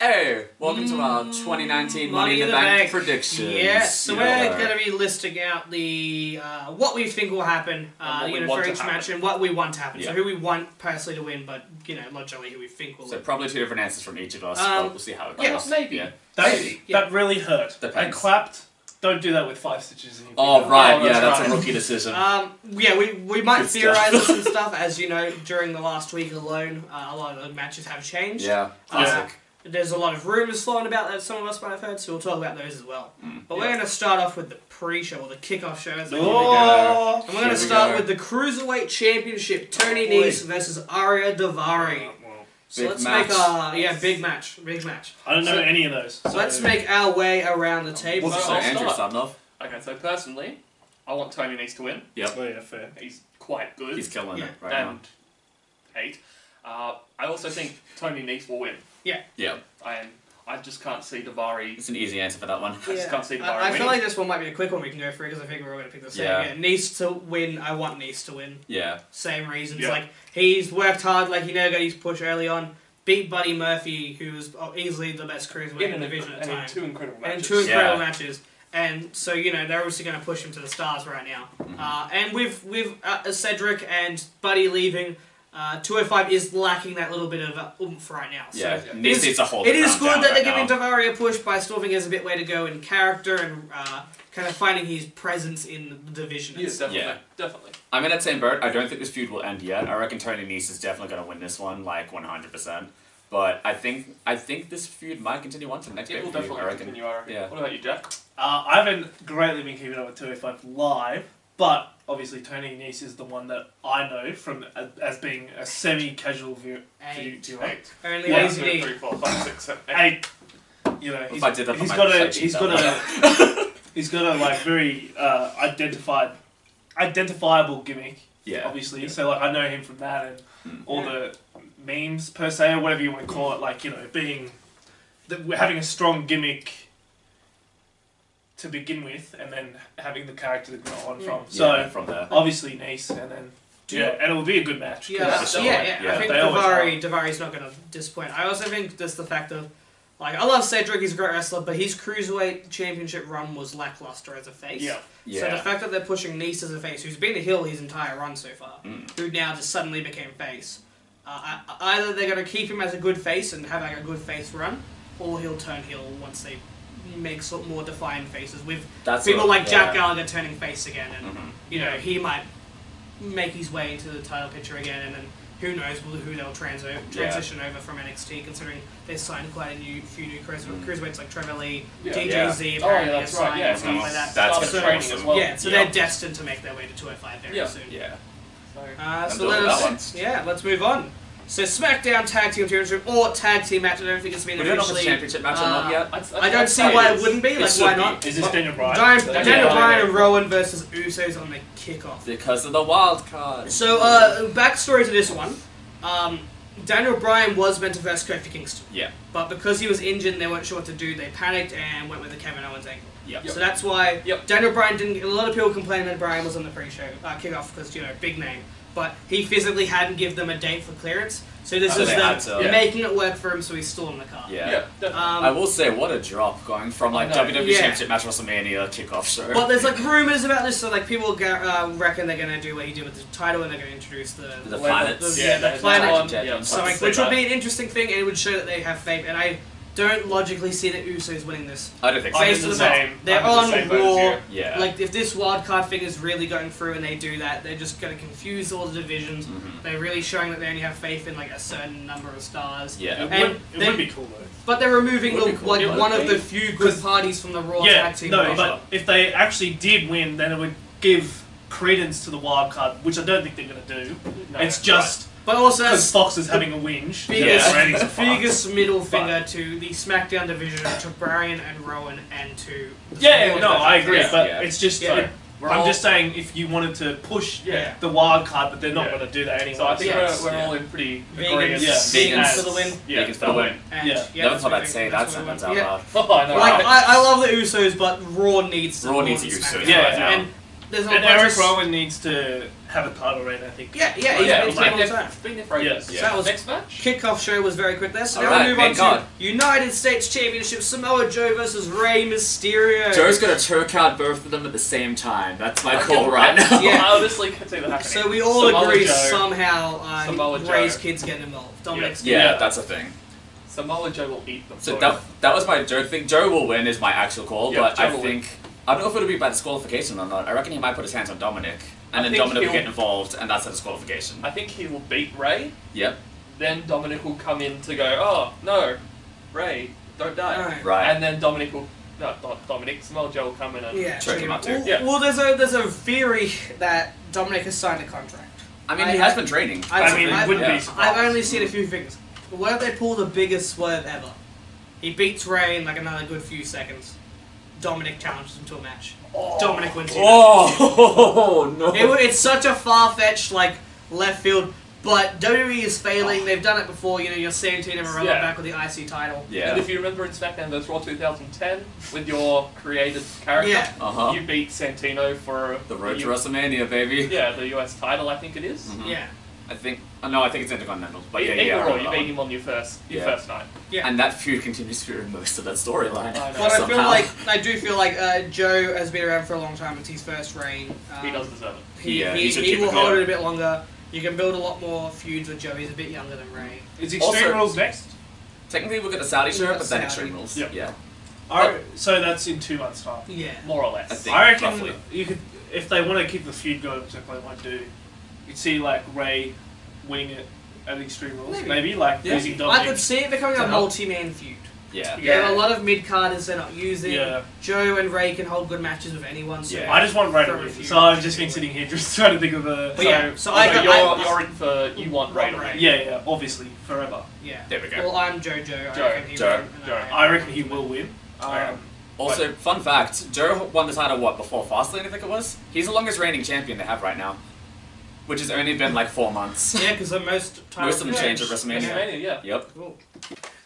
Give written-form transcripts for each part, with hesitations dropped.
Hey, welcome to our 2019 Money in the Bank predictions. Yes, so we're going to be listing out the what we think will happen for each match and what we want to happen. So who we want personally to win, but not generally who we think will win. So probably two different answers from each of us, but we'll see how it goes. Yes, maybe. Yeah. That really hurt. Depends. I clapped. Don't do that with 5 stitches in your Oh, right, finger. that's a rookie decision. We might theorize this and stuff, as you know, during the last week alone, a lot of the matches have changed. Yeah, classic. There's a lot of rumours flowing about that some of us might have heard, so we'll talk about those as well. But we're going to start off with the pre-show, or the kickoff show. And we're going to start with the Cruiserweight Championship, Tony Nese versus Arya Daivari. So let's make big match. I don't know any of those. So let's make our way around the table. So Andrew starting off. Okay, so personally, I want Tony Nese to win. Yep. Oh yeah, fair. He's quite good. He's killing it right and now. 8. I also think Tony Nese will win. Yeah. I just can't see Daivari. It's an easy answer for that one. I just can't see Daivari I feel winning. like this one might be a quick one we can go through, because I think we're all going to pick the same. Yeah. Nese to win, I want Nese to win. Yeah. Same reasons. Yeah. Like, he's worked hard, like, he never got his push early on. Beat Buddy Murphy, who was easily the best cruiserweight in the division at the time. And 2 incredible matches. And 2 incredible matches. And so, they're obviously going to push him to the stars right now. And with Cedric and Buddy leaving, 205 is lacking that little bit of oomph right now. So Yeah, needs to hold it is good that they're right giving Daivari a push, but I still think there's a bit way to go in character and kind of finding his presence in the division. Yes, definitely. I'm in that same boat. I don't think this feud will end yet. I reckon Tony Nese is definitely going to win this one, like 100%. But I think this feud might continue on to the next It will pay-per-view, definitely I reckon. continue, I reckon. Yeah. What about you, Jack? I haven't greatly been keeping up with 205 live, but obviously Tony Nese is the one that I know from as being a semi-casual viewer. 8. Only 1, lazy 2, D. 3, 4, 5, 6, 7, 8. 8. If I did that for he's my got a cheat he's got a like very identifiable gimmick. Yeah. Obviously, Yeah. so like I know him from that and all the memes per se, or whatever you want to call it. Like being having a strong gimmick to begin with, and then having the character to grow on from. So from there. obviously Nese, and then and it will be a good match. I think They always Daivari's not going to disappoint. I also think just the fact of, like, I love Cedric, he's a great wrestler, but his Cruiserweight Championship run was lackluster as a face. Yeah. So the fact that they're pushing Nese as a face, who's been a heel his entire run so far, who now just suddenly became face, either they're going to keep him as a good face and have like a good face run, or he'll turn heel once they make sort of more defined faces, with people like Jack Gallagher turning face again, and he might make his way into the title picture again, and then who knows who they'll transition over from NXT, considering they signed quite a few new cruiserweights like Trevor Lee, DJZ, apparently has signed, and stuff like that. That's so, training as well. Yeah, so they're destined to make their way to 205 very soon. Yeah. So let's move on. So SmackDown Tag Team Championship or Tag Team match. I don't think it's been We don't know if it's a officially. championship match or not yet. I don't see why it wouldn't be. Like, why not? Is this Daniel Bryan? Daniel Bryan and Rowan versus Usos on the kickoff. Because of the wild card. So, backstory to this one. Daniel Bryan was meant to verse Kofi Kingston. Yeah. But because he was injured and they weren't sure what to do, they panicked and went with the Kevin Owens angle. Yep. So that's why Daniel Bryan didn't. A lot of people complained that Bryan was on the pre-show kickoff because big name, but he physically hadn't given them a date for clearance. So this is them making it work for him, so he's still in the car. Yeah. I will say, what a drop going from like WWE Championship match WrestleMania kickoff show. Well, there's like rumors about this, so like people reckon they're gonna do what he did with the title, and they're gonna introduce the planets. The planet. So which would be an interesting thing, and it would show that they have faith. And I don't logically see the Usos winning this. I don't think so. Based on the fact they're on Raw. Yeah. Like, if this wildcard thing is really going through and they do that, they're just going to confuse all the divisions. They're really showing that they only have faith in like a certain number of stars. Yeah. It would be cool though. But they're removing one of the few good parties from the Raw tag team. But if they actually did win, then it would give credence to the wild card, which I don't think they're going to do. It's just. But also, because Fox is having a whinge. Biggest middle finger to the SmackDown division, to Bryan and Rowan, and to... I agree, but it's just... I'm just saying, if you wanted to push the wild card, but they're not going to do that anymore. So I think we're all in pretty agreement. Vegans for the win. Vegans for the win. No one's about to say that sentence out loud. I love the Usos, but Raw needs the Usos. And there's a And bunch Eric of... Rowan needs to have a title reign, I think. Yeah, he's Yeah, been like, all the time. It's been there for ages. Yeah. So that was Next match? kickoff show was very quick there. So now Alright, we move on thank God. to United States Championship, Samoa Joe versus Rey Mysterio. Joe's gonna choke out both of them at the same time. That's my call right now. Yeah. I honestly could see that happening. So we all Samoa agree Joe. somehow Samoa Rey's Joe. kids getting involved. Dominic's Yeah, Yeah. that's a thing. Samoa Joe will eat them. So both. that was my Joe thing. Joe will win is my actual call, Yeah, but Joe I will think I don't know if it'll be by disqualification or not. I reckon he might put his hands on Dominic, and I then think Dominic will he'll- get involved, and that's a disqualification. I think he will beat Ray. Yep. Then Dominic will come in to go, oh, no, Ray, don't die. Alright. Right. And then Dominic will, no, not Dominic, Samoa Joe will come in and... Yeah, Choke him out too. Well, Yeah. well, there's a theory that Dominic has signed a contract. I mean, he has been training. I mean, I've- wouldn't yeah. be surprised. I've only seen a few things. What if they pull the biggest swerve ever? He beats Ray in like another good few seconds. Dominic challenges him to a match. Dominic wins. Oh no! It's such a far-fetched like left field, but WWE is failing. They've done it before. You know, your Santino Marella Yeah. back with the IC title. Yeah. And if you remember in SmackDown vs. Raw 2010, with your created character, Yeah. Uh-huh. you beat Santino for The road to U- WrestleMania, baby. Yeah, the US title, I think it is. Mhm. Yeah. I think. No, I think it's Intercontinental. But yeah, Either yeah. I or, remember you that beat one. him on your first Yeah. night. Yeah. And that feud continues to be most of that storyline. I know. But Somehow. I do feel like Joe has been around for a long time. It's his first reign. He does deserve it. He should he keep will it hold going. it a bit longer. You can build a lot more feuds with Joe. He's a bit younger than Ray. Is Extreme Also- Rules next? Technically, we'll get the Saudi show, Yeah, but then Saudi. Extreme Rules. Yep. Yeah. So that's in 2 months' time. Yeah. More or less. I think. I reckon roughly. you could, if they want to keep the feud going, which they probably won't do, you'd see like Ray winning it at Extreme Rules, maybe like Yeah. using I Dominic. could see it becoming a to help. multi-man feud. Yeah. There are a lot of mid-carders they're not using. Yeah. Joe and Ray can hold good matches with anyone. So Yeah. I just want Ray to From a win. feud. So I've just been sitting here just trying to think of a. But yeah, so you're in for you want Ray to Ray. win. Yeah, obviously forever. Yeah. There we go. Well, I'm JoJo. I Joe, reckon he Joe, won, and Joe. I reckon he will win. Also, fun fact: Joe won the title before Fastlane? I think it was. He's the longest reigning champion they have right now, which has only been like 4 months. Yeah, because most Most of them change at WrestleMania. WrestleMania, yeah. Yep. Cool.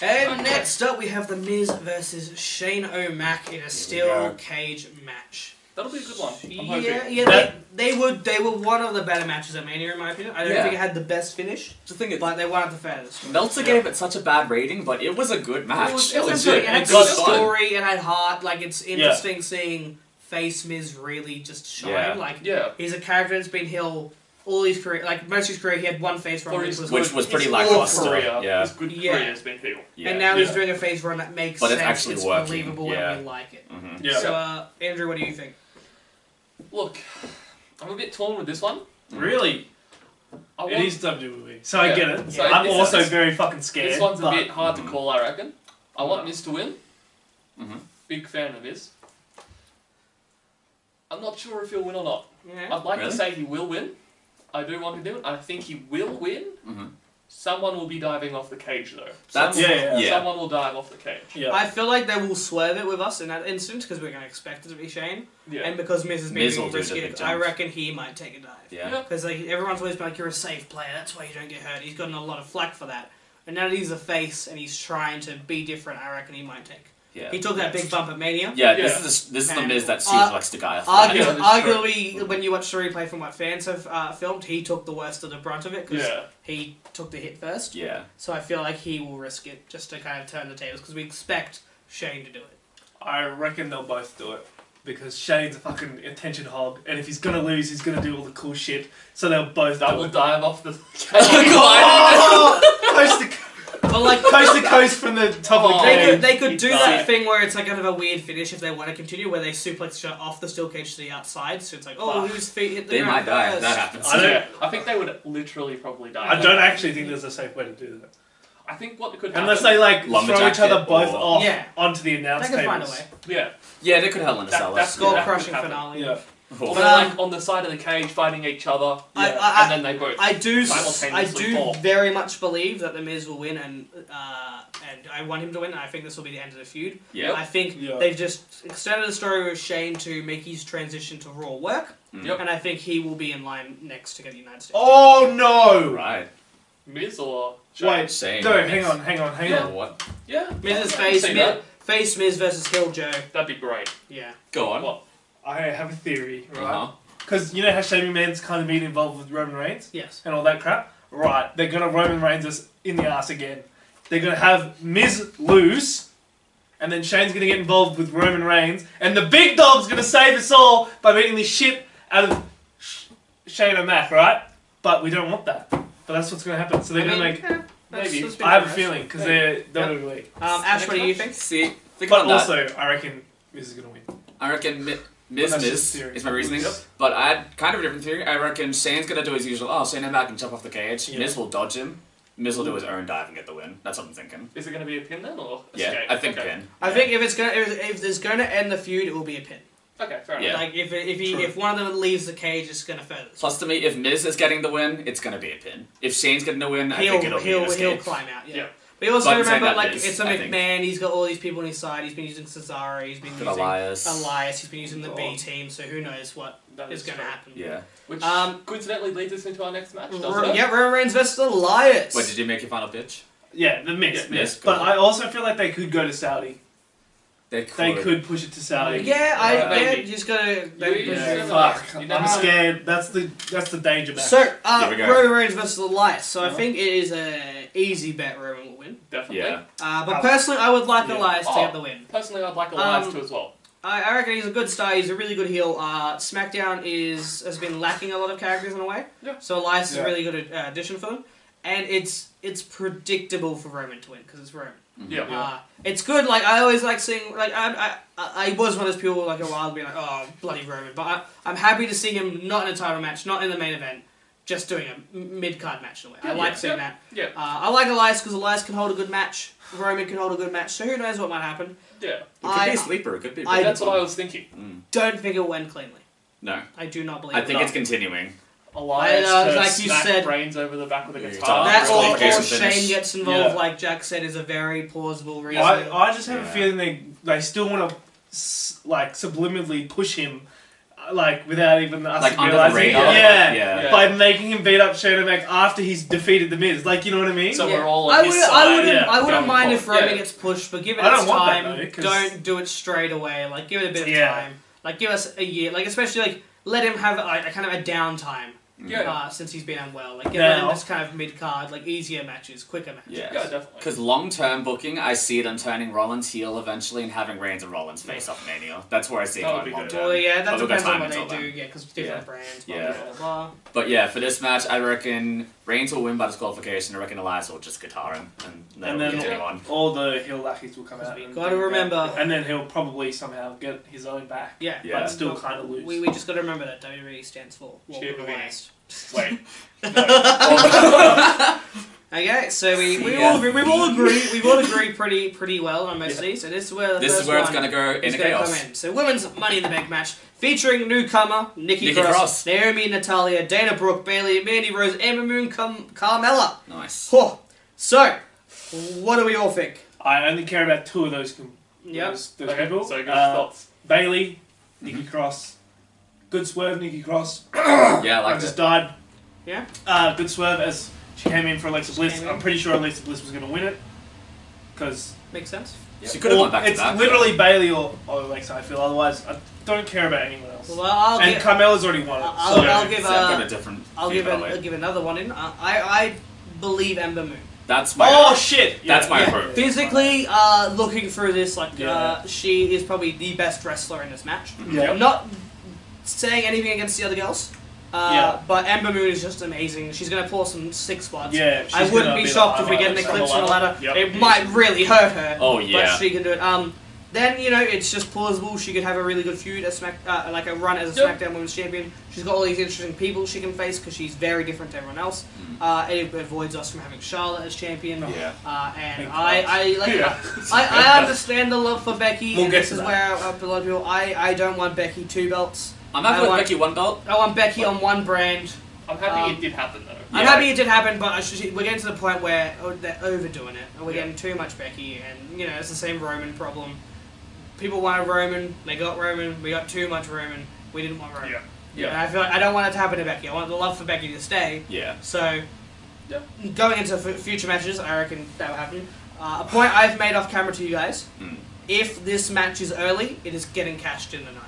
And next up, we have The Miz versus Shane O'Mac in a steel go. cage match. That'll be a good one. I'm Yeah, hoping. yeah, That- they were one of the better matches at Mania in my opinion. I don't Yeah. think it had the best finish, The thing is, but they won at the fairest. Meltzer gave it such a bad rating, but it was a good match. It was good. entertaining. It had It was good fun. story. It had heart. Like it's interesting seeing face Miz really just shine. Yeah. Like Yeah. he's a character that's been heel all his career. Like most of his career, he had one face run, For which his was Which good. was pretty His lackluster. career, Yeah. His good Yeah. career has been heel. Yeah. And now he's Yeah. doing a face run that makes But it's sense. actually it's working. believable, Yeah. and we like it. Mhm. Yeah. So, Andrew, what do you think? Look, I'm a bit torn with this one. Really? I It want, is WWE, so I Yeah. get it. So I'm this also is- very fucking scared. this one's a but- bit hard to call, I reckon. I want Miz to win. Mhm. Big fan of Miz. I'm not sure if he'll win or not. Yeah. I'd like Really? to say he will win. I do want to do it. I think he will win. Mhm. Someone will be diving off the cage, though. That's Yeah. Someone will dive off the cage. Yeah. I feel like they will swerve it with us in that instance because we're going to expect it to be Shane. Yeah. And because Miz has been Miz doing will do the risk big it, jump. I reckon he might take a dive. Yeah. Yeah. Because like, everyone's always been like, you're a safe player, that's why you don't get hurt. He's gotten a lot of flack for that. And now that he's a face and he's trying to be different, I reckon he might take. Yeah. He took that big bump at Mania. Yeah, Yeah. this is the Miz that Uh, suplex the guy. Argu- Yeah, that's true. arguably, when you watch the replay from what fans have filmed, he took the worst of the brunt of it because Yeah. he took the hit first. Yeah. So I feel like he will risk it just to kind of turn the tables because we expect Shane to do it. I reckon they'll both do it. Because Shane's a fucking attention hog, and if he's gonna lose, he's gonna do all the cool shit. So they'll both That do will it. dive off the Coast to But like, coast to coast from the top of the they cage. could do He's that done. thing where it's like kind of a weird finish if they want to continue, where they suplex shot off the steel cage to the outside. So it's like, oh, Fuck. whose feet hit the They ground might die if first. that happens. I don't- Yeah, I think they would literally probably die. I don't actually think there's a safe way to do that. I think what could happen... Unless they like throw Lumberjack each other it both or- off Yeah. onto the They announce could find a tables. way. Yeah. Yeah, they could hell in a cell. that's Skull that could crushing happen. finale. Yeah. Or Oh. they're But, like on the side of the cage fighting each other, I- and then they both... I do Simultaneously fall. very much believe that the Miz will win, and I want him to win. And I think this will be the end of the feud. Yeah. I think Yeah. they've just extended the story with Shane to make his transition to Raw work, Yep. and I think he will be in line next to get the United States. Oh no! Right. Miz or... Wait, Shane. no, hang on. Yeah. on. What? Yeah. Miz's I can face, see that. Miz versus Hill Joe. That'd be great. Yeah. Go on. What? I have a theory, right? Uh-huh. because you know how Shane McMahon's kind of been involved with Roman Reigns Yes. and all that crap? Right, they're going to Roman Reigns us in the ass again. They're going to have Miz lose, and then Shane's going to get involved with Roman Reigns, and the big dog's going to save us all by beating the shit out of Shane and Mac, right? But we don't want that. But that's what's going to happen. So they're going to make... maybe. I have a feeling, because they're WWE. Ash, what do you think? See, think But about also, I reckon Miz is going to win. I reckon Well, that's Miz just theory. is my reasoning. Yep. But I had kind of a different theory. I reckon Shane's going to do his usual, Shane and Mac can jump off the cage. Yeah. Miz will dodge him. Miz will do his own dive and get the win. That's what I'm thinking. Is it going to be a pin then, or a Yeah, skate? I think Okay. pin. I think if there's going to end the feud, it will be a pin. Okay, fair Yeah. enough. Like if one of them leaves the cage, it's going to further. Plus, to me, if Miz is getting the win, it's going to be a pin. If Shane's getting the win, I think it'll be an He'll escape. climb out. Yeah. Yeah. But you also But I'm saying remember, that like, Miz, it's a I think. McMahon. He's got all these people on his side. He's been using Cesaro. He's been Good using Elias. He's been using the Go B on. team. So who knows what That is going to true. happen? Yeah. Which coincidentally leads us into our next match, doesn't it? Yeah, Roman Reigns versus Elias. Wait, did you make your final pitch? Yeah, the Miz. Yeah, Miz, But go I also feel like they could go to Saudi. They could. They could push it to Saudi. Yeah, Maybe. you just gotta. Yeah, Yeah, Yeah. fuck. You I'm never know. scared. That's the danger match. So, Here we go. Roman Reigns versus Elias. So I Uh-huh. think it is a easy bet Roman will win. Definitely. Yeah. But personally, I would like Yeah. Elias to Oh. get the win. Personally, I'd like Elias to as well. I reckon he's a good star. He's a really good heel. SmackDown has been lacking a lot of characters in a way. Yeah. So Elias is Yeah. a really good addition for them, and it's predictable for Roman to win because it's Roman. Yeah. It's good. Like I always like seeing. Like I was one of those people like a while being like, oh bloody Roman, but I'm happy to see him not in a title match, not in the main event, just doing a mid card match in a way. I like seeing that. Yeah. I like Elias because Elias can hold a good match. Roman can hold a good match. So who knows what might happen? Yeah. It could be a sleeper. It could be. That's what I was thinking. Don't think it will end cleanly. No. I do not believe. I think it. it's continuing. Elias like to you smack said- brains over the back with a Yeah, guitar. That or Qualification Shane finish. gets involved, Yeah. like Jack said, is a very plausible reason. I just have a Yeah. feeling they still want to like subliminally push him, like without even us Like under the realizing. radar. Yeah. Yeah. By making him beat up Shane Mac after he's defeated the Miz, like you know what I mean? So Yeah. we're all I on his wouldn't, side. I wouldn't, yeah, I wouldn't going mind if forward. Roman Yeah. gets pushed, but give it I its don't want that, time. though, 'cause- Don't do it straight away. Like give it a bit of Yeah. time. Like give us a year. Like especially like let him have a kind of a downtime. Yeah. Since he's been unwell, like let him Now- just kind of mid card, like easier matches, quicker matches. Yeah. Yeah, definitely. Because long-term booking, I see them turning Rollins heel eventually and having Reigns and Rollins face off Mania. That's where I see it That would going be good. long-term. Well, yeah, that But we've got depends on time what they until do. then. Yeah, because different Yeah. brands. Blah, Yeah. blah, blah, blah. But yeah, for this match, I reckon Reigns will win by disqualification. I reckon Elias will just guitar him and then And we'll then continue on. all the heel lackeys will come out. We and gotta do remember- that. And then he'll probably somehow get his own back. Yeah, Yeah. But still kind of lose. We just got to remember that WWE stands for World Cheer for me. Elias. Wait. Okay, so we Yeah. all agree pretty well on most of these, and this is where the This first is where it's one going to go is in a gonna chaos. come in. So women's Money in the Bank match featuring newcomer Nikki Nikki Cross, Cross. Naomi, Natalia, Dana Brooke, Bailey, Mandy Rose, Ember Moon, Carmella. Nice. Oh, so what do we all think? I only care about two of those, Yep. those Okay, people. so good thoughts. Bailey, Nikki Cross. Good swerve, Nikki Cross. Yeah, I I like just it. died. Yeah. Good swerve as she came in for Alexa Bliss. came in. I'm pretty sure Alexa Bliss was going to win it. Because Makes sense. She could have gone back to it's back. literally Bailey or Alexa, I feel. Otherwise, I don't care about anyone else. Well, I'll and give Carmella's already won it. I'll- so I'll give So I've got a different I'll feud, give by the way. I'll give another one in. I believe Ember Moon. That's my. Oh shit! That's my Yeah, hope. physically, looking through this, like Yeah. she is probably the best wrestler in this match. Yeah. I'm not saying anything against the other girls, Yeah. but Ember Moon is just amazing. She's gonna pull some sick spots. Yeah, I she's wouldn't gonna be the shocked if we highlight get an of eclipse the on the ladder. Yep. It might really hurt her. Oh, yeah. But she can do it. Then it's just plausible. She could have a really good feud, like a run as a Yep. SmackDown Women's Champion. She's got all these interesting people she can face because she's very different to everyone else. It avoids us from having Charlotte as champion. Yeah. And Big I like. Yeah. I understand the love for Becky. We'll and get this to is that. where a lot of people. I don't want Becky 2 belts. I'm happy I with want- Becky one belt. I want Becky on one brand. I'm happy Um, it did happen though. I'm Yeah. happy it did happen, but we're getting to the point where they're overdoing it, and we're Yeah. getting too much Becky, and it's the same Roman problem. People wanted Roman, they got Roman. We got too much Roman. We didn't want Roman. Yeah. Yeah. And I feel like I don't want it to happen to Becky. I want the love for Becky to stay. Yeah. So, Yeah. going into future matches, I reckon that will happen. A point I've made off camera to you guys: Mm. if this match is early, it is getting cashed in tonight.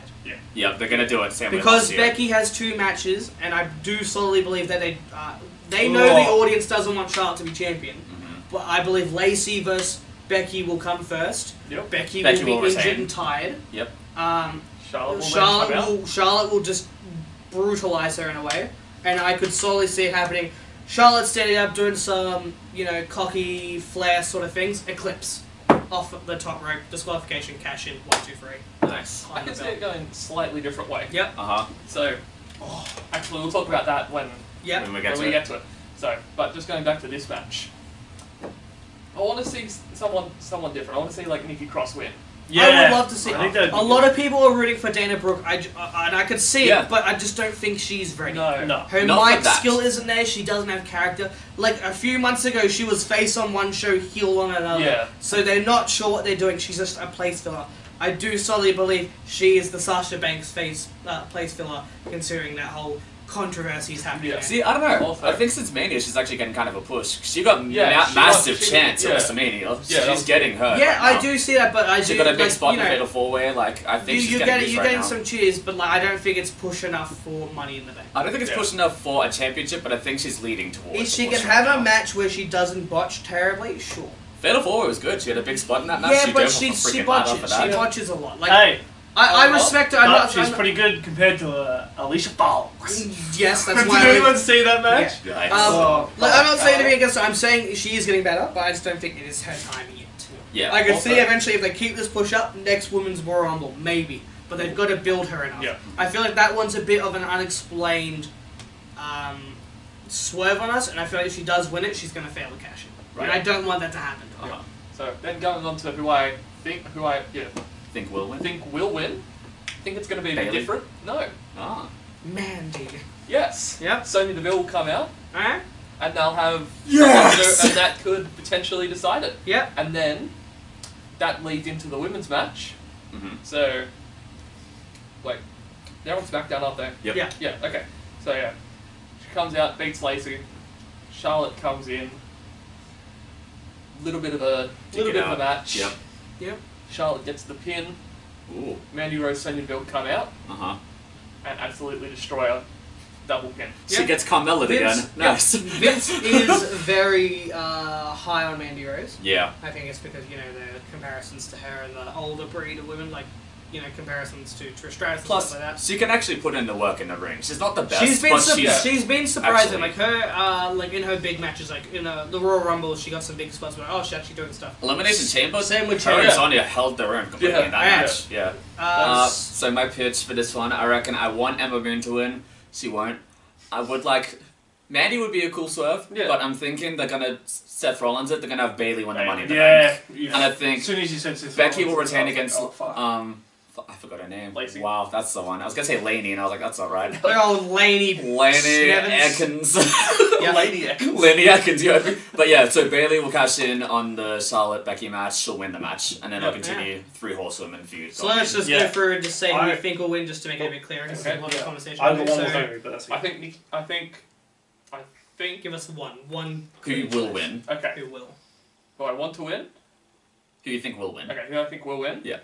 Yep, they're gonna do it. Same way Because last year. Becky has 2 matches, and I do solidly believe that they know the audience doesn't want Charlotte to be champion. But I believe Lacey versus Becky will come first. Yep. Becky Becky will will be injured retain. and tired. Yep. Charlotte will just brutalize her in a way, and I could solely see it happening. Charlotte standing up doing some, cocky flair sort of things. Eclipse off the top rope, disqualification, cash in, 1, 2, 3. Nice. I can see it going slightly different way. Yep. So, actually, we'll talk about that when Yep. When we when get we to get it. to it. So, but just going back to this match, I want to see someone different. I want to see like Nikki Cross win. I would love to see. I think that'd A be lot of people are rooting for Dana Brooke, and I could see Yeah. it, but I just don't think she's ready. No. Her Not for mic that. skill isn't there. She doesn't have character. Like a few months ago, she was face on one show, heel on another. Yeah. So they're not sure what they're doing. She's just a place filler. I do solidly believe she is the Sasha Banks place filler, considering that whole controversies happening. Yeah. there. See, I don't know. Also- I think since Mania, she's actually getting kind of a push. She got Yeah, she massive got- she- chance yeah. at WrestleMania. Yeah, that She's was- getting hurt. Yeah, right I now. do see that, but I She do got a big like, spot in the Fatal 4-Way. Like, I think she's you're getting getting used you're right getting now. some cheers, but like I don't think it's push enough for Money in the Bank. I don't think it's Yeah. push enough for a championship, but I think she's leading towards. If she the push can right have now. a match where she doesn't botch terribly, sure. Fatal 4-Way was good. She had a big spot in that match. Yeah, she but dove she off a freaking ladder botches. for She that. botches a lot. Like Hey, I respect her. I'm but not. she's I'm, pretty good compared to Alicia Fox. Yes, that's Did why. anyone see that match? Nice. Like, I'm not saying to be against her. I'm saying she is getting better, but I just don't think it is her time yet. Yeah. I could also- see eventually if they keep this push up, next Women's Royal Rumble, maybe. But they've got to build her enough. Yeah. I feel like that one's a bit of an unexplained swerve on us, and I feel like if she does win it, she's going to fail to cash in. And Right. I don't want that to happen. Uh-huh. So then going on to who I think Think will win. think will win. I think it's going to be a bit Bayley? different. No. Ah. Mandy. Yes. Yep. Sonya Deville will come out, Alright? and they'll have Yes! and that could potentially decide it. Yep. And then that leads into the women's match. Mm-hmm. So, wait, they're on SmackDown, aren't they? Yep. Yeah. Yeah. Okay. So yeah, she comes out, beats Lacey. Charlotte comes in. Little bit of a it out. match. Yep. Yep. Charlotte gets the pin. Ooh. Mandy Rose, Sonya Deville come out Uh-huh. and absolutely destroy her. Double pin. She Yep. gets Carmella Vince- again. Nice. Vince is very high on Mandy Rose. Yeah. I think it's because, the comparisons to her and the older breed of women, like, comparisons to Trish Stratus and Plus, stuff like that. she can actually put in the work in the ring. She's not the best, She's been but she's been surprising. actually- Like her, like in her big matches, like in the Royal Rumble, she got some big spots. Where she's actually doing stuff. Elimination Chamber. Same with her and Chamber. Sonya held their own completely Yeah. in that Yeah. match. Yeah. So my pitch for this one, I reckon I want Emma Moon to win. She won't. I would like. Mandy would be a cool swerve, Yeah. but I'm thinking they're gonna Seth Rollins it. They're gonna have Bailey win the Money in the Yeah, Bank, yeah. and I think As soon as you said Seth Becky will Rollins, retain I was like, against oh, fuck. I forgot her name. Lacey. Wow, that's the one. I was gonna say Laney, and I was like, that's not right. They're all Laney. Laney Snevins. Atkins. Yeah. Lady X. Laney Atkins, yeah. But yeah, so Bailey will cash in on the Charlotte Becky match. She'll win the match, and then they'll continue three horsewomen feud. So let's just Yeah. go through and just say who I- we think will win, just to make it a bit clearer. Because Okay, there's a lot of yeah. conversation. I've got one So, more theory, but that's it. I think. give us one. Who will win? Okay. Who will? Who I want to win. Who you think will win? Okay. Who I think will win. Yeah.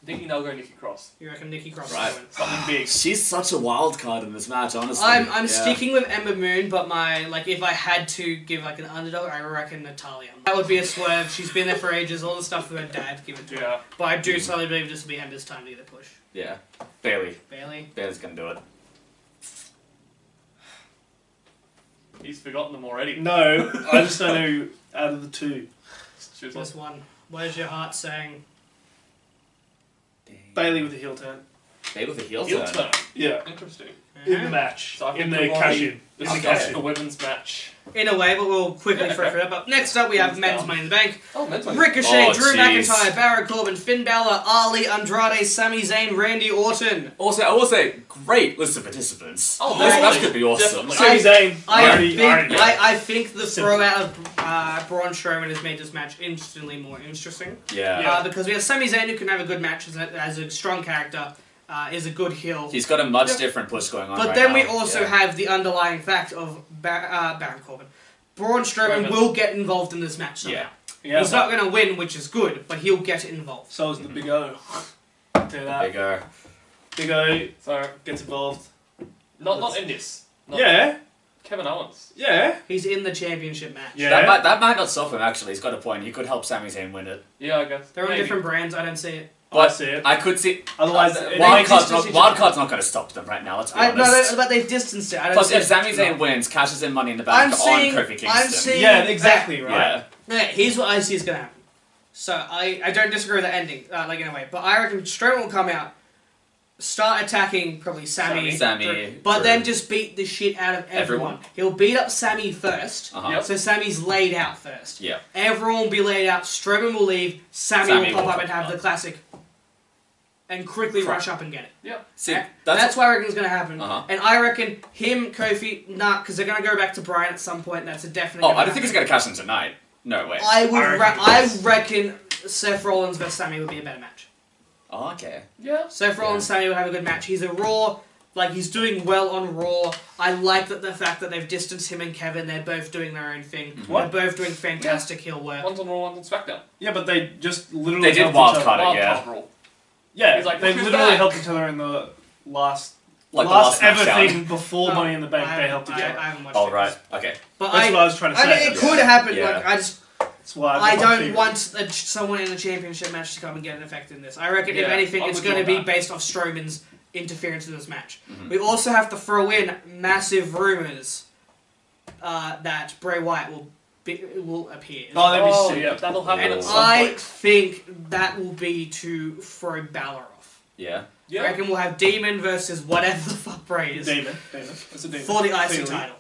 I'm thinking they'll go Nikki Cross. You reckon Nikki Cross Right. will win? Something big. She's such a wild card in this match, honestly. I'm Yeah. sticking with Ember Moon, but if I had to give like an underdog, I reckon Natalia. That would be a swerve. She's been there for ages. All the stuff with her dad, give it to her. Yeah. But I do solidly believe this will be Ember's time to get a push. Yeah. Bailey. Bailey. Bailey's gonna do it. He's forgotten them already. No, I just don't know out of the two. Choose Just one. Where's your heart saying? Bailey with the heel turn. Bailey with a heel Heel turn. turn. Yeah. Interesting. In the match. So I think in the we've cash already in. In the discussed cash the in. women's match. In a way, but we'll quickly Yeah, throw okay. through that. But next up, we have Thumbs men's down. Money in the Bank. Oh, men's one. Ricochet, Oh, Drew jeez. McIntyre, Baron Corbin, Finn Balor, Ali, Andrade, Sami Zayn, Randy Orton. Also, I will say, great list of participants. Oh, this definitely. match could be awesome. Definitely. Sami Zayn. I think the Simple. throw out of Braun Strowman has made this match instantly more interesting. Yeah. Because we have Sami Zayn who can have a good match as a strong character, is a good heel. He's got a much different push going on But right then we now. also Yeah. have the underlying fact of Baron Corbin. Braun Strowman will get involved in this match somehow. Yeah. Yeah. He's not going to win, which is good, but he'll get involved. So is the Big O. I'll tell you that. Bigger. Big O So gets involved. not in this. Not Yeah, Kevin Owens. yeah. He's in the championship match. Yeah. That might not stop him, actually. He's got a point. He could help Sami Zayn win it. Yeah, I guess. They're on Maybe. different brands. I don't see it. I see it. I could see... Otherwise, it Wildcard's makes- not going to stop them right now, let's be honest. But they've distanced it. I don't Plus, see if it. Sami Zayn wins, cashes in Money in the I'm Bank seeing- on Kofi Kingston. I'm seeing- Yeah, exactly, right. Yeah. Okay, here's what I see is going to happen. So, I don't disagree with the ending, like, in a way. But I reckon Strowman will come out, start attacking probably Sami, but Drew. then just beat the shit out of everyone. He'll beat up Sami first, Uh-huh. Yep. so Sami's laid out first. Yeah. Everyone will be laid out, Strowman will leave, Sami will pop up and have the classic, and quickly rush up and get it. Yeah. See, That's what I reckon is going to happen. Uh-huh. And I reckon him, Kofi, because they're going to go back to Bryan at some point, that's a definite. Oh, I don't think he's going to cash in tonight. No way. I reckon Seth Rollins versus Sami would be a better match. Oh, okay. Yeah. Seth Rollins Sami would have a good match. He's a Raw, like he's doing well on Raw. I like the fact that they've distanced him and Kevin. They're both doing their own thing. What? They're both doing fantastic heel work. One's on Raw, one's on SmackDown. Yeah, but they just literally They did helped each wildcard other. it, yeah. Wild card Raw. Yeah, He's like, they "Look who's literally back." helped each other in the last Like last the last ever SmackDown. thing before Money in the Bank. They helped each I other. haven't watched Oh, it. right. Okay. But That's what I was trying to I say. mean, it could happen. Yeah. Like, I just, That's why I that's my don't theory. want someone in a championship match to come and get an effect in this. I reckon, if Yeah, anything, I'm it's with you going to on be that. based off Strowman's interference in this match. Mhm. We also have to throw in massive rumors that Bray Wyatt will appear. Oh, that'd be Oh, sick. yeah, that'll happen And at some I point. think that will be to throw Balor off. Yeah. I Yeah. reckon we'll have Demon versus whatever the fuck Bray is Demon. It's a demon. for the IC Clearly. title,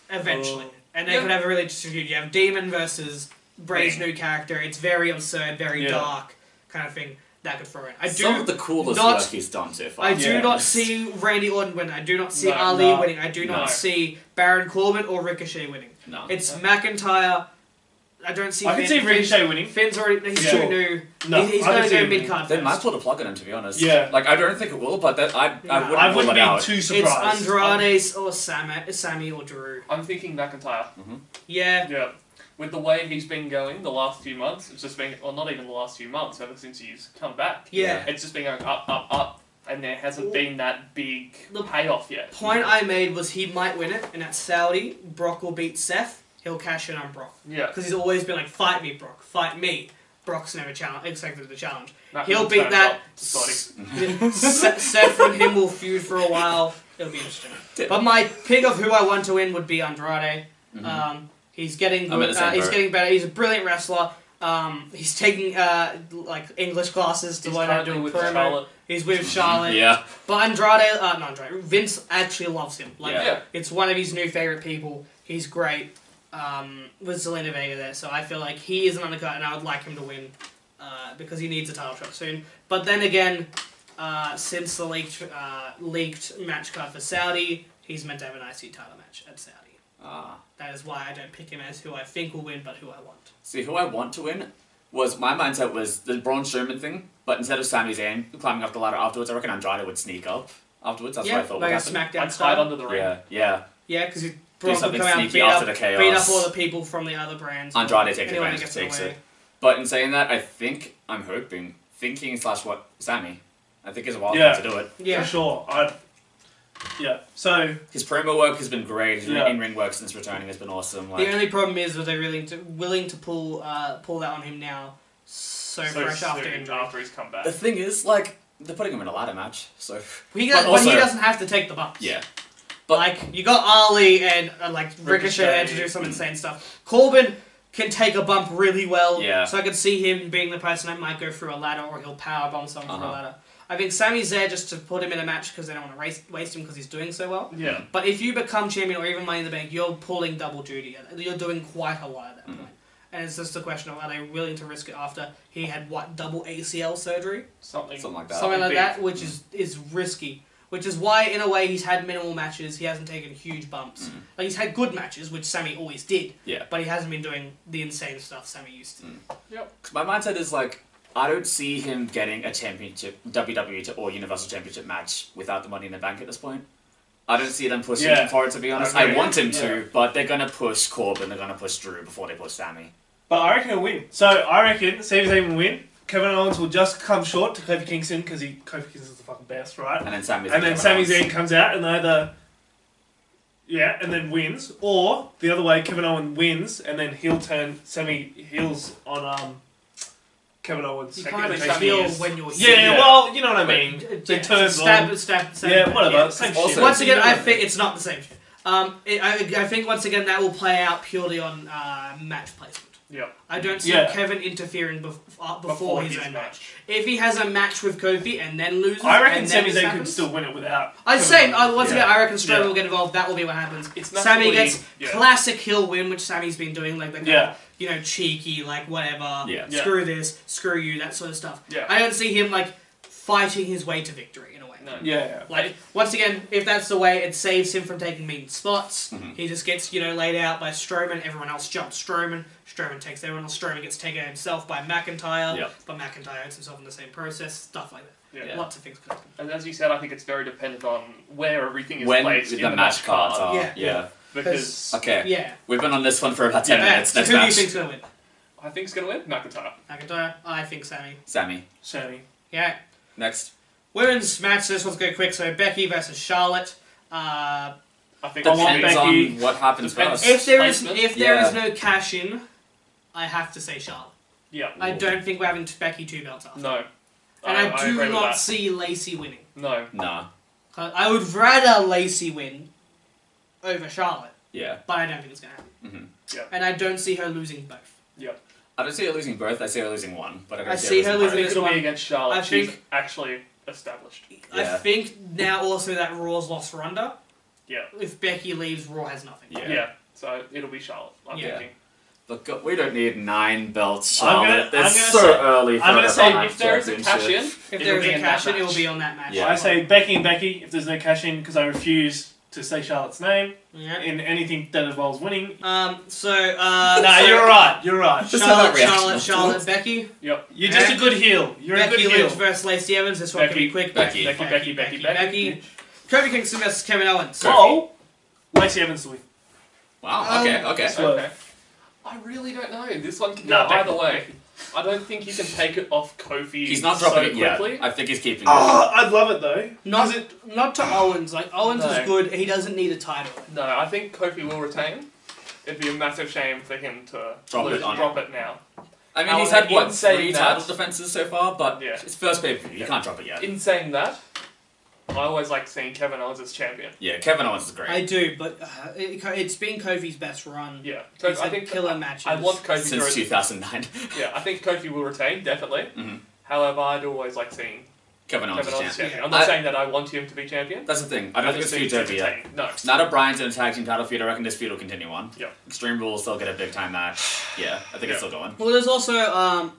eventually. Oh. And they Yeah. could have a really interesting feud. You have Demon versus Bray's Bang. new character. It's very absurd, very Yeah. dark kind of thing that could throw in. I Some do of the coolest not- work he's done so far. I do Yeah. not see Randy Orton winning. I do not see No, Ali no, winning. I do not no. see Baron Corbin or Ricochet winning. No. It's McIntyre. I don't see. I can Finn. see Ricochet winning. Finn's already. He's Yeah. too new. No, he's I going can to see go him mid winning. card They first. might pull the plug on him, to be honest. Yeah. Like, I don't think it will, but I Yeah. wouldn't I rule wouldn't it be out. too surprised. It's Andrade or Sammy or Drew. I'm thinking McIntyre. Yeah. Yeah. With the way he's been going the last few months, it's just been, well, not even the last few months, ever since he's come back. Yeah. It's just been going up, up, up, and there hasn't been that big The payoff yet. Point I made was he might win it, and at Saudi, Brock will beat Seth. He'll cash in on Brock. Yeah. Because he's always been like, fight me, Brock, fight me. Brock's never accepted the challenge. That He'll one beat turns that. up to Scotty. Seth and him will feud for a while. It'll be interesting. But my pick of who I want to win would be Andrade. He's getting I'm in good. the same He's boat. getting better. He's a brilliant wrestler. He's taking like English classes to He's learn how to currently do with promo. Charlotte. He's with Charlotte. Yeah. But Andrade, Vince actually loves him. Like, Yeah. it's one of his new favorite people. He's great. With Zelina Vega there, so I feel like he is an undercut, and I would like him to win because he needs a title shot soon. But then again, since the leaked match card for Saudi, he's meant to have an IC title match at Saudi. That is why I don't pick him as who I think will win, but who I want. See, who I want to win was, my mindset was the Braun Strowman thing, but instead of Sami Zayn climbing up the ladder afterwards, I reckon Andrade would sneak up afterwards. That's what I thought like would a happen. SmackDown I'd hide style. under the ring. Yeah, yeah. Yeah, because Brock will something come out and sneaky beat after up, the chaos. beat up all the people from the other brands. Andrade takes Anyone advantage, gets in the takes way. it. But in saying that, I think, I'm hoping, thinking / what, Sammy. I think he's a wild Yeah. card to do it. Yeah. For sure. Yeah. So, His promo work has been great. His Yeah. in-ring work since returning has been awesome. The only problem is, was they willing to pull that on him now, so fresh after soon injury. after he's come back. the thing is, like, they're putting him in a ladder match, so... But he also- doesn't have to take the bumps. Yeah. But- Like, you got Ali and like Ricochet there to do some insane stuff. Corbin can take a bump really well. Yeah. So I could see him being the person that might go through a ladder or he'll power bomb someone through a Uh-huh. ladder. I think Sammy's there just to put him in a match because they don't want to waste him because he's doing so well. Yeah. But if you become champion or even Money in the Bank, you're pulling double duty. You're doing quite a lot at that point. And it's just a question of are they willing to risk it after he had, double ACL surgery? Something Something like that. Something like big. that, which is risky. Which is why, in a way, he's had minimal matches. He hasn't taken huge bumps. Like, he's had good matches, which Sammy always did. Yeah. But he hasn't been doing the insane stuff Sammy used to. Because my mindset is, like, I don't see him getting a championship, WWE or Universal Championship match without the Money in the Bank at this point. I don't see them pushing Yeah. him for it, to be honest. I I agree. want him Yeah. to, but they're going to push Corbin, they're going to push Drew before they push Sammy. but I reckon he'll win. So, I reckon Sami Zayn will win. Kevin Owens will just come short to Kofi Kingston because Kofi Kingston's the fucking best, right? And then Sami Sami Zayn comes out and either and then wins, or the other way, Kevin Owens wins and then he'll turn heels on Kevin Owens. You Second kind of face feel years. when you're Yeah, well, you know what I mean. They turn stab. Yeah, whatever. Same Also- shit. Once again, I think it's not the same shit. I think once again that will play out purely on match placement. Yeah. I don't see Yeah. Kevin interfering before Before his his own match. match. If he has a match with Kofi and then loses, I reckon and Sami then this Zayn could happens, still win it without. I'd Kevin say Owens. once again, I reckon Strowman Yeah. will get involved. That will be what happens. It's Sami massively- gets yeah. classic heel win, which Sami's been doing, like Yeah. cheeky, like whatever, Yeah. screw this, screw you, that sort of stuff. Yeah. I don't see him like fighting his way to victory in a way. No. Yeah. Like, once again, if that's the way, it saves him from taking mean spots. Mhm. He just gets, laid out by Strowman. Everyone else jumps Strowman. Strowman takes everyone else. Strowman gets taken out himself by McIntyre. Yep. But McIntyre hurts himself in the same process. Stuff like that. Yeah. Lots of things could happen. And as you said, I think it's very dependent on where everything is When placed the in match cards card. are. Yeah. Yeah. Because Okay. Yeah. We've been on this one for about 10 Yeah. minutes. So Next who do you match. think's going to win? I think it's going to win McIntyre. McIntyre? I think Sami. Sami. Sami. Yeah. Next. Women's match, this one's going quick. So Becky versus Charlotte. I think I want Depends Becky. on what happens Depends. first. If there is Placement? no cash-in, I have to say Charlotte. Yeah. I don't think we're having Becky 2 belts after. No. And I agree do with not that. see Lacey winning. No. Nah. I would rather Lacey win over Charlotte, Yeah. but I don't think it's going to happen. hmm Yeah. And I don't see her losing both. I don't see her losing both. I see her losing one. But I don't I see see her her I losing losing think both. it'll one. be against Charlotte. I She's think- actually established. I Yeah. think now also that Raw's lost Ronda. Yeah. If Becky leaves, Raw has nothing. Yeah. Yeah. So it'll be Charlotte, I'm Yeah. thinking. Look, we don't need 9 belts, I'm gonna- Charlotte. It's I'm so gonna say- early for I'm gonna the say match If there is a championship. cash in, If it'll there is be a in that cash in, it will match. be on that match. Yeah. I say Becky and Becky if there's no cash in because I refuse to say Charlotte's name Yeah. in anything that involves winning. Nah, Nah, you're right. You're right. Just have that reaction. Charlotte, Becky. Yep. You're just a good heel. You're a Becky good heel. Lynch versus Lacey Evans. This one can be quick. Becky. Becky. Kofi Kingston versus Kevin Owens. Oh, Lacey Evans to win. Wow, okay, okay. So- Okay. I really don't know. This one can No, go Becky. either way. I don't think you can take it off Kofi He's not so dropping it yet. quickly. I think he's keeping it. Oh, I'd love it though. Not to Owens. Like Owens No. is good. He doesn't need a title. No, I think Kofi will retain. It'd be a massive shame for him to Drop it on- drop it now. I mean, he's had, what, in saying 3 that- title defenses so far? But Yeah. it's first pay-per-view. You can't drop it yet. In saying that, I always like seeing Kevin Owens as champion. Yeah, Kevin Owens is great. I do, but it's been Kofi's best run. Yeah, He's I had think killer matches. I want Kofi Since to 2009. Yeah, I think Kofi will retain definitely. Mhm. However, I'd always like seeing Kevin Owens Kevin is Owens as champion. champion. I'm not I- saying that I want him to be champion. That's the thing. I don't think it's just feud think over to yet. retain. No. Now that Bryan's in a tag team title feud, I reckon this feud will continue on. Yep. Extreme Rules still get a big time match. Yeah, I think it's still going. Well, there's also a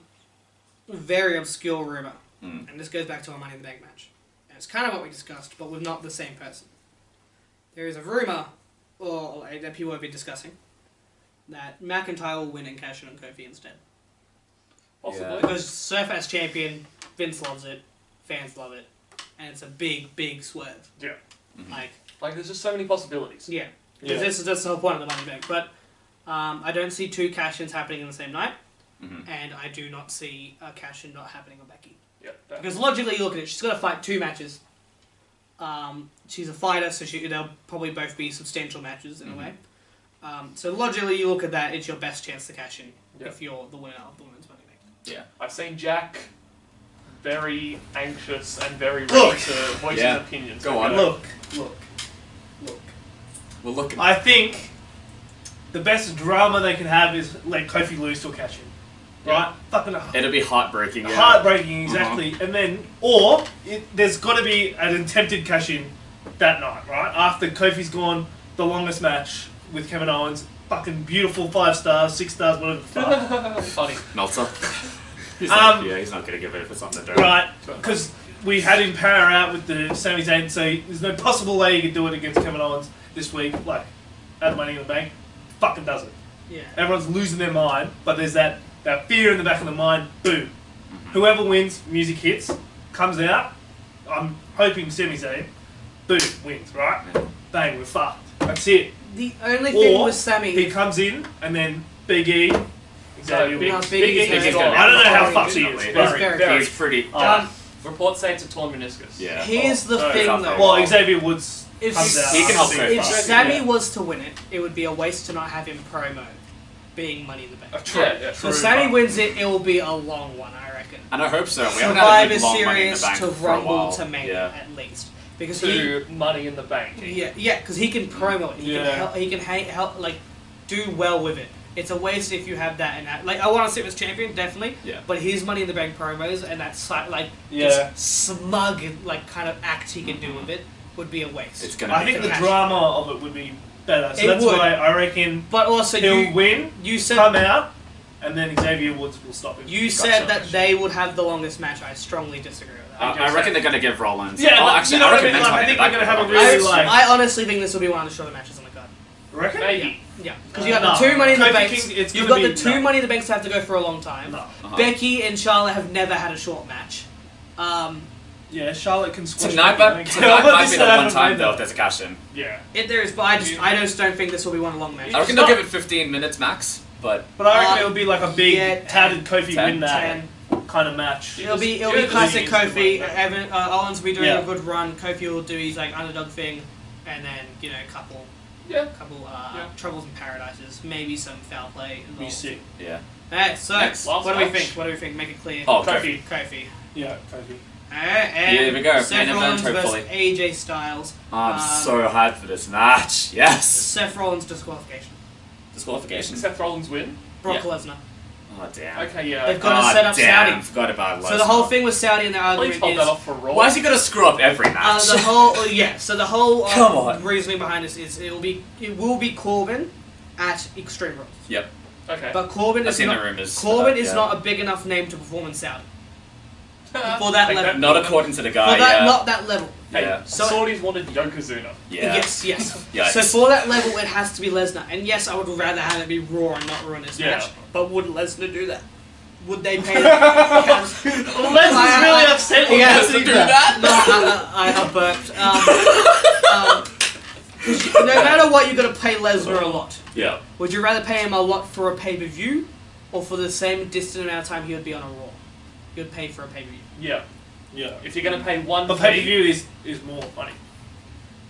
very obscure rumor, Mm. and this goes back to our Money in the Bank match. And it's kind of what we discussed, but with not the same person. There is a rumor, or that people have been discussing, that McIntyre will win and cash in on Kofi instead. Possibly. Yeah. Because Surf as champion, Vince loves it, fans love it, and it's a big, big swerve. Yeah. Mhm. Like, there's just so many possibilities. Yeah. Yeah. This is just the whole point of the Money Bank. But I don't see 2 cash-ins happening in the same night, Mhm. and I do not see a cash-in not happening on Becky. Yeah. that- Because logically, you look at it, she's got to fight 2 matches. She's a fighter, so they'll probably both be substantial matches in a way. So logically, you look at that, it's your best chance to cash in Yeah. if you're the winner of the Women's Money Bank. I've seen Jack very anxious and very ready Look. to voice Yeah. his opinions. Go on. Look. Well, look. I think the best drama they can have is let Kofi lose to a cash in. Right? Fucking It'll be heartbreaking. Yeah. heartbreaking, exactly. And then, there's got to be an attempted cash in that night, right? After Kofi's gone, the longest match with Kevin Owens, fucking beautiful 5 stars, 6 stars, whatever the fuck. Funny. Meltzer. He's Um, not, he's not going to give it if it's on the dirt. Right? Because we had him power out with the Sami Zayn, so there's no possible way he could do it against Kevin Owens this week. Like, at Money in the Bank, fucking does it. Yeah. Everyone's losing their mind, but there's that fear in the back of the mind. Boom. Whoever wins, music hits, comes out. I'm hoping Sami Zayn, boom, wins, right? Bang, we're fucked. That's it. The only thing Or with Sammy... he comes in, and then Big E Xavier Big- Woods. Big E's Big E's gonna gone. be I don't know how out. fucked he is. He's Very. He's pretty. Reports say it's a torn meniscus. Yeah. Here's the Oh, thing, tough though. Well, Xavier Woods If- comes out. He can help I go think. If far. Sammy Yeah. was to win it, it would be a waste to not have him promo being Money in the Bank. True. Yeah. So if Sammy wins it, it will be a long one, I reckon. And I hope so. We haven't had a Survivor big long Money in the Series Bank to for a Rumble while. to Mania, Yeah. at least. Because To Money in the Bank. because he can promo it. He Yeah. can help. He can help like do well with it. It's a waste if you have that and that. Like I want to see him as champion, definitely. Yeah. But his Money in the Bank promos and that like Yeah. smug like kind of act he can do with it would be a waste. It's gonna I be think the good. drama of it would be better. So It that's would. why I reckon But also he'll win, you said come out, and then Xavier Woods will stop him. you said that they would have the longest match. I strongly disagree with that. I reckon they're going to give Rollins. Yeah, oh, but actually, you know I what I reckon mean? Like, I Money in think the Bank they're gonna have a will really, be- like- I honestly think this will be one of the shorter matches on the card. Reckon? Maybe. Yeah, because you got the two Money in the Kofi Banks. King, it's You've gonna got be- the two no. Money in the Banks that have to go for a long time. No. Uh-huh. Becky and Charlotte have never had a short match. Yeah, Charlotte can squash Tonight, Becky, I might think. be the one Haven't time played though that. if there's a cash in. Yeah. There is, but I just don't think this will be one long match. I reckon they'll give it 15 minutes max, but But I reckon it'll be like a big, yeah, how did Kofi 10, win that kind of match? It'll be Yeah, classic the league Kofi. is the Evan, Owens will be doing Yeah. a good run. Kofi will do his like underdog thing, and then a couple Yeah. Yeah. troubles and paradises, maybe some foul play. Be sick. yeah. Alright, so Next. what do we Last think? match. What do we think? Make it clear. Oh, Kofi. Kofi. Yeah, Kofi. Alright, and Here we go, Seth main event, Rollins versus hopefully. AJ Styles. I'm so hyped for this match. Yes. Seth Rollins disqualification. Disqualification. Seth Rollins win. Brock Yeah. Lesnar. Oh damn. Okay, yeah. They've got to set up damn. Saudi. Forgot about Lesnar. So the whole thing with Saudi and the Please argument hold is that off for Raw. Why is he gonna screw up every match? the whole So the whole Come on. reasoning behind this is it will be Corbin at Extreme Rules. Yep. Okay. But Corbin I've is seen not the rumors. Corbin about- is yeah. not a big enough name to perform in Saudi. For that Take level. Not according to the For guy. that yeah. not that level. Hey, Yeah. So- Saudis wanted Yokozuna. Yeah. Yes. Yikes. So for that level, it has to be Lesnar. And yes, I would rather have it be Raw and not ruin this Yeah. match. But would Lesnar do that? Would they pay? Lesnar's Lesnar's really upset with Yeah. Lesnar do that? No, I burped. 'Cause no matter what, you're gonna pay Lesnar a lot. Yeah. Would you rather pay him a lot for a pay-per-view, or for the same distant amount of time he would be on a Raw? You'd pay for a pay-per-view. Yeah. Yeah. If you're gonna pay one The fee, pay-per-view is more money.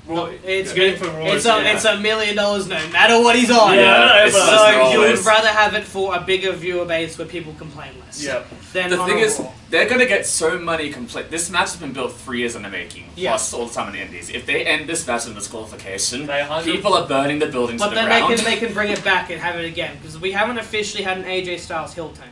No, it's Going for Raw it's is- $1 million no matter what he's on. Yeah, I know, it's but- Lesnar So you would always. rather have it for a bigger viewer base where people complain less. Yeah. Than The on thing a is, Raw. they're gonna get so many complaints. This match has been built 3 years in the making, Yeah. plus all the time in the Indies. If they end this match in disqualification, They 100 people are burning the building But to the then ground. they can bring it back and have it again because we haven't officially had an AJ Styles heel turn.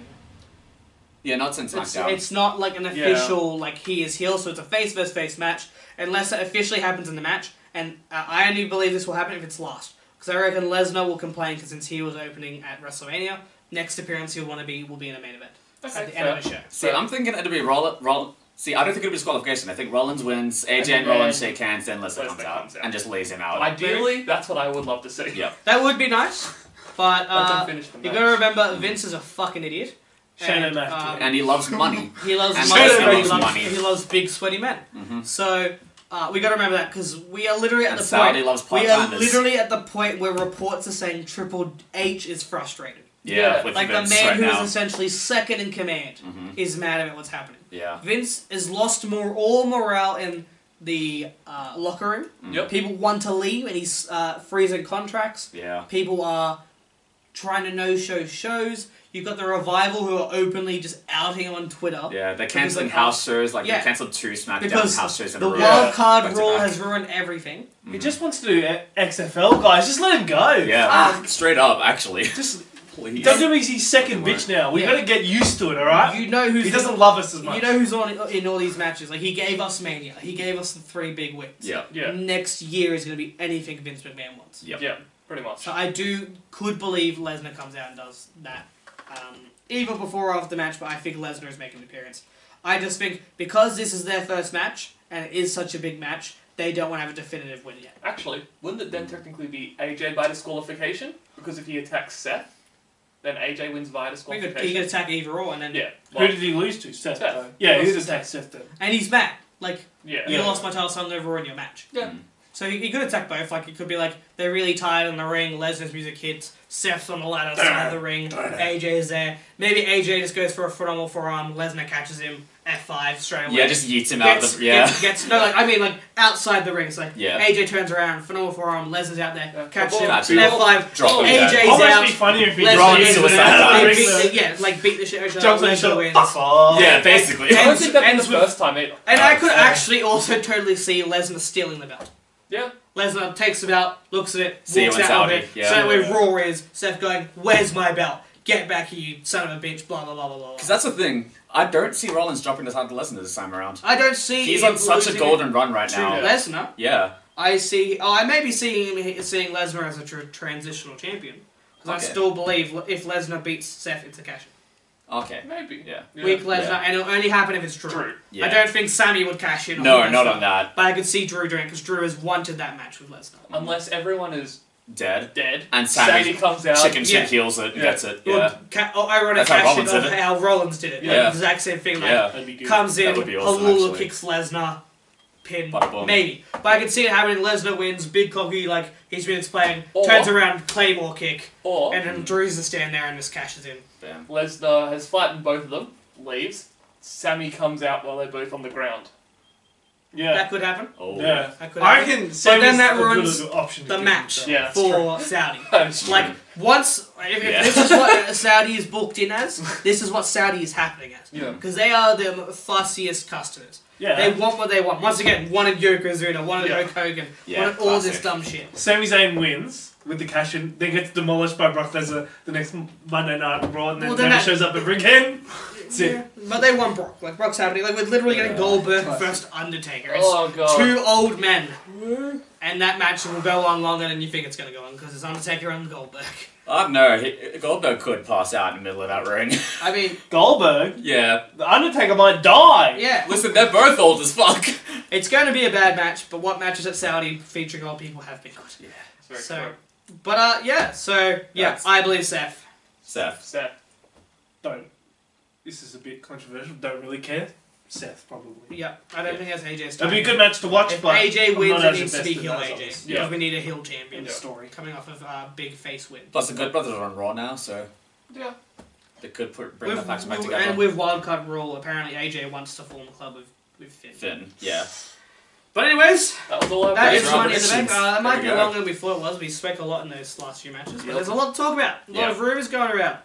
Yeah, not since It's, SmackDown. it's not like an official like he is heel, so it's a face versus face match unless it officially happens in the match. And I only believe this will happen if it's lost because I reckon Lesnar will complain because since he was opening at WrestleMania, next appearance will be in a main event Okay, at the end of the show. See, I'm thinking it'll be Roll. See, I don't think it'll be disqualification. I think Rollins wins, AJ and then Rollins shake hands, then Lesnar Lesnar comes out comes out. and just lays him out. Ideally, that's what I would love to see. Yeah. That would be nice, but Let them finish the you match. gotta remember Vince is a fucking idiot. Shane And, O'Mac, And he loves money. He loves And money. Shane He O'Mac loves, money. he loves big sweaty men. Mhm. So we got to remember that because we are literally at And the Saudi point. loves We are part-timers. literally at the point where reports are saying Triple H is frustrated. Yeah, with Like the Vince man right who is now. essentially second in command Mhm. is mad about what's happening. Yeah. Vince has lost all morale in the locker room. Yep. People want to leave, and he's freezing contracts. Yeah. People are trying to no-show shows. You've got the Revival who are openly just outing him on Twitter. Yeah, they're Because, cancelling like, house shows. Like, yeah. they cancelled 2 SmackDown Because house shows in the a row. wild card back to rule back. has ruined everything. He just wants to do XFL, guys. Just let him go. Yeah, straight up, actually. Just Please. WWE's his second bitch now. We Yeah. gotta get used to it, alright? You know who's He doesn't love us as much. You know who's on in all these matches? Like he gave us Mania. He gave us the 3 big wins. Yeah. Yeah. Next year is going to be anything Vince McMahon wants. Yep. Yeah. Pretty much. So I could believe Lesnar comes out and does that, either before or after the match. But I think Lesnar is making an appearance. I just think because this is their first match and it is such a big match, they don't want to have a definitive win yet. Actually, wouldn't it then technically be AJ by disqualification? Because if he attacks Seth, then AJ wins via He disqualification. could attack either or, and then Yeah. Who Well, did he lose to? Seth. Seth. Yeah, he Lost did to attack Seth then. and he's mad. Like yeah. you Yeah. lost my title, so I'm going to ruin your match. Yeah. So he could attack both. Like, it could be like, they're really tired in the ring, Lesnar's music hits, Seth's on the ladder side of the ring, AJ's there. Maybe AJ just goes for a phenomenal forearm, Lesnar catches him, F5 straight away. Yeah, just yeets him out of the... No, like, I mean, like, outside the ring. It's like, Yeah. AJ turns around, phenomenal forearm, Lesnar's out there, catches him, Actually, F5, drop him AJ's dead. out. Almost be funnier if he Lesnar dropped gets suicide out, dive. beat the shit out of each Jumps other, on the Lesnar shot. wins. Fuck off. Yeah, basically. I don't think that'd be ends the with- first time either. And I could actually also totally see Lesnar stealing the belt. Yeah. Lesnar takes the belt, looks at it, See you walks in out of Saudi, it. yeah. So that way Raw is Seth going, "Where's my belt? Get back here, you son of a bitch!" Blah blah blah blah blah. Because that's the thing. I don't see Rollins dropping the title to Lesnar this time around. I don't see. He's him on such a losing golden run right to now. Lesnar. Yeah. I see. I may be seeing Lesnar as a transitional champion because I Okay. still believe if Lesnar beats Seth, it's a cash. Okay. Maybe. Yeah. Weak Lesnar, Yeah. and it'll only happen if it's Drew. True. Yeah. I don't think Sammy would cash in. No, on not Lesnar, on that. But I could see Drew doing it because Drew has wanted that match with Lesnar. Unless everyone is Dead. dead. And Sammy Sammy comes out. chicken shit Yeah. heals it and Yeah. gets it. Or Yeah. ironic That's how cash in Rollins of did it. how Rollins did it. Yeah. Like, exact same thing. Like, Yeah. That'd be good. comes in, That would be awesome, Halula actually. kicks Lesnar, pin, Bada boom. maybe. But I can see it happening. Lesnar wins, big cocky, like he's been explaining, Or- turns around, Claymore kick, Or and then Drew's to stand there and just cashes in. Bam. Lesnar has fighting both of them, leaves. Sammy comes out while they're both on the ground. Yeah. That could happen. Oh. Yeah. That could I happen. reckon then that Sammy's a ruins good option to The do match himself. Yeah, that's for Saudi. That's true. Like, once, if Yeah. this is what Saudi is booked in as, this is what Saudi is happening as. Yeah. Because they are the fussiest customers. Yeah. They want what they want. Once again, wanted Yokozuna, wanted Yeah. Hulk Hogan, Yeah, wanted all this classic. dumb shit. Sami Zayn wins with the cash in, then gets demolished by Brock Lesnar the next Monday Night Raw, and then Well, then never that- shows up ever again. That's it. Yeah. But they want Brock. Like, Brock's happening. Like, we're literally getting Yeah. Goldberg Classic. first Undertaker. It's Oh god. two old men. And that match will go on longer than you think it's going to go on because it's Undertaker and Goldberg. I don't know. Goldberg could pass out in the middle of that ring. I mean, Goldberg, Yeah. the Undertaker might die. yeah. Listen, they're both old as fuck. It's going to be a bad match, but what matches at Saudi featuring old people have been good. Very So, true. but yeah, so yeah, That's- I believe Seth. Seth. Seth. Don't. This is a bit controversial. Don't really care. Seth probably. Yeah, I don't think that's AJ's It'll time. be a good match to watch, If but AJ I'm wins, not it as needs to be invested heel as AJ. others. Because Yeah. we need a heel champion. In the story. Coming off of a big face win. Plus, the Good Brothers are on Raw now, so Yeah. they could bring the facts back together. And with wildcard rule, apparently AJ wants to form a club with Finn. Finn. Yeah. But anyways, That was all I that Those is are our Money in the Bank. predictions. That might There be we go. longer than we thought it was. We spoke a lot in those last few matches, but Yep. there's a lot to talk about. A lot Yeah. of rumours going around.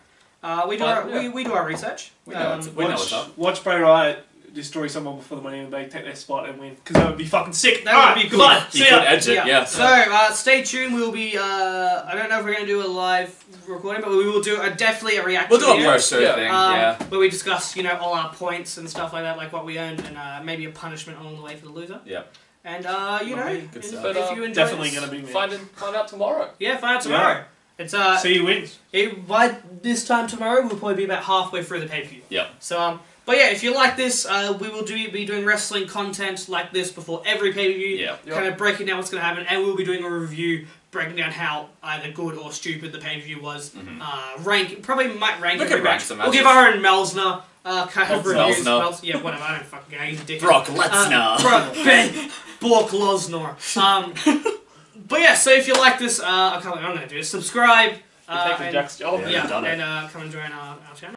We do But, yeah. we do our research. We know what's up. Watch Bray Wyatt destroy someone before the Money in the Bank, take their spot and win. Because that would be fucking sick. That would Alright, be cool. goodbye. He See could ya. edge it, yeah. So stay tuned. We'll be. I don't know if we're going to do a live recording, but we will do definitely a reaction. We'll do a video, post show Yeah. thing, yeah. where we discuss, all our points and stuff like that, like what we earned, and maybe a punishment along the way for the loser. Yeah. And Good if stuff. But, you enjoy Definitely this, going to be me. Find out tomorrow. yeah, find out tomorrow. It's See who wins. by this time tomorrow we'll probably be about halfway through the pay-per-view. Yep. So but yeah, if you like this, we will be doing wrestling content like this before every pay-per-view. Yeah. Kind of breaking down what's going to happen, and we'll be doing a review breaking down how either good or stupid the pay-per-view was. Probably might rank We every could rank match. some We'll give matches. our own Melsner kind of What's reviews. Melsner? Yeah, whatever. I don't fucking know. He's a dickhead. Brock Lesnar. Bork Lesnar. But yeah, so if you like this, I'm going to do is subscribe. You're taking and- Jack's job. Yeah. yeah, done it. and come and join our channel.